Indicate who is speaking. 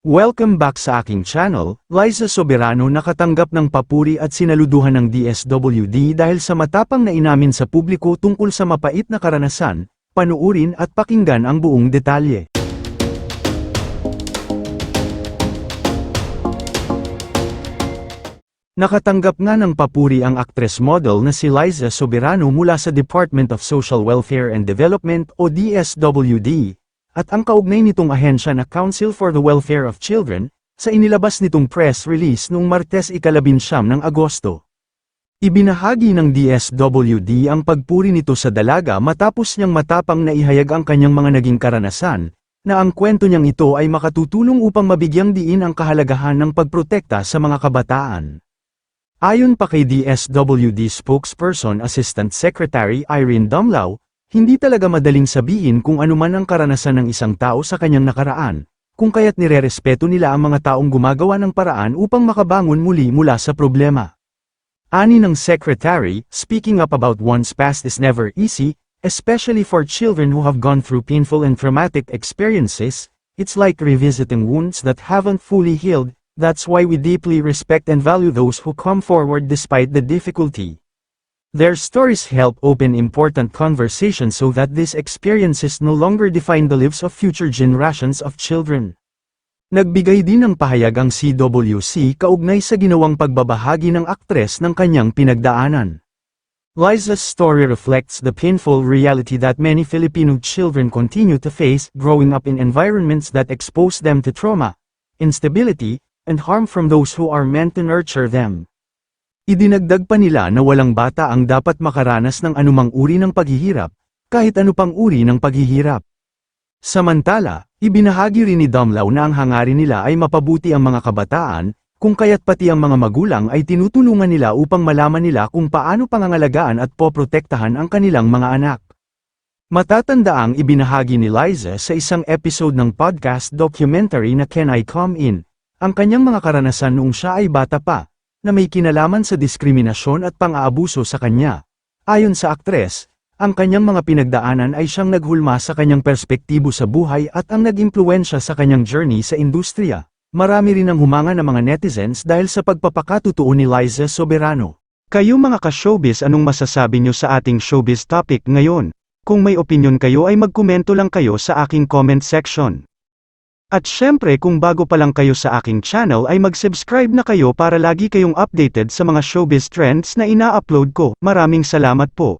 Speaker 1: Welcome back sa aking channel. Liza Soberano nakatanggap ng papuri at sinaluduhan ng DSWD dahil sa matapang na inamin sa publiko tungkol sa mapait na karanasan. Panuurin at pakinggan ang buong detalye. Nakatanggap nga ng papuri ang actress model na si Liza Soberano mula sa Department of Social Welfare and Development o DSWD. At ang kaugnay nitong ahensya na Council for the Welfare of Children, sa inilabas nitong press release noong Martes 19 ng Agosto. Ibinahagi ng DSWD ang pagpuri nito sa dalaga matapos niyang matapang na ihayag ang kanyang mga naging karanasan, na ang kwento niyang ito ay makatutulong upang mabigyang diin ang kahalagahan ng pagprotekta sa mga kabataan. Ayon pa kay DSWD spokesperson Assistant Secretary Irene Dumlao, hindi talaga madaling sabihin kung ano man ang karanasan ng isang tao sa kanyang nakaraan, kung kaya't nirerespeto nila ang mga taong gumagawa ng paraan upang makabangon muli mula sa problema. Ani ng Secretary, speaking up about one's past is never easy, especially for children who have gone through painful and traumatic experiences. It's like revisiting wounds that haven't fully healed. That's why we deeply respect and value those who come forward despite the difficulty. Their stories help open important conversations so that these experiences no longer define the lives of future generations of children. Nagbigay din ng pahayag ang CWC kaugnay sa ginawang pagbabahagi ng aktres ng kanyang pinagdaanan. Liza's story reflects the painful reality that many Filipino children continue to face, growing up in environments that expose them to trauma, instability, and harm from those who are meant to nurture them. Idinagdag pa nila na walang bata ang dapat makaranas ng anumang uri ng paghihirap, kahit ano pang uri ng paghihirap. Samantala, ibinahagi rin ni Dumlao na ang hangarin nila ay mapabuti ang mga kabataan, kung kaya't pati ang mga magulang ay tinutulungan nila upang malaman nila kung paano pangangalagaan at poprotektahan ang kanilang mga anak. Matatandaang ibinahagi ni Liza sa isang episode ng podcast documentary na Can I Come In, ang kanyang mga karanasan noong siya ay bata pa, na may kinalaman sa diskriminasyon at pang-aabuso sa kanya. Ayon sa aktres, ang kanyang mga pinagdaanan ay siyang naghulma sa kanyang perspektibo sa buhay at ang nag-impluwensya sa kanyang journey sa industriya. Marami rin ang humanga ng mga netizens dahil sa pagpapakatotoo ni Liza Soberano. Kayo mga ka-showbiz, anong masasabi nyo sa ating showbiz topic ngayon? Kung may opinion kayo ay magkomento lang kayo sa aking comment section. At syempre kung bago pa lang kayo sa aking channel ay mag-subscribe na kayo para lagi kayong updated sa mga showbiz trends na ina-upload ko. Maraming salamat po.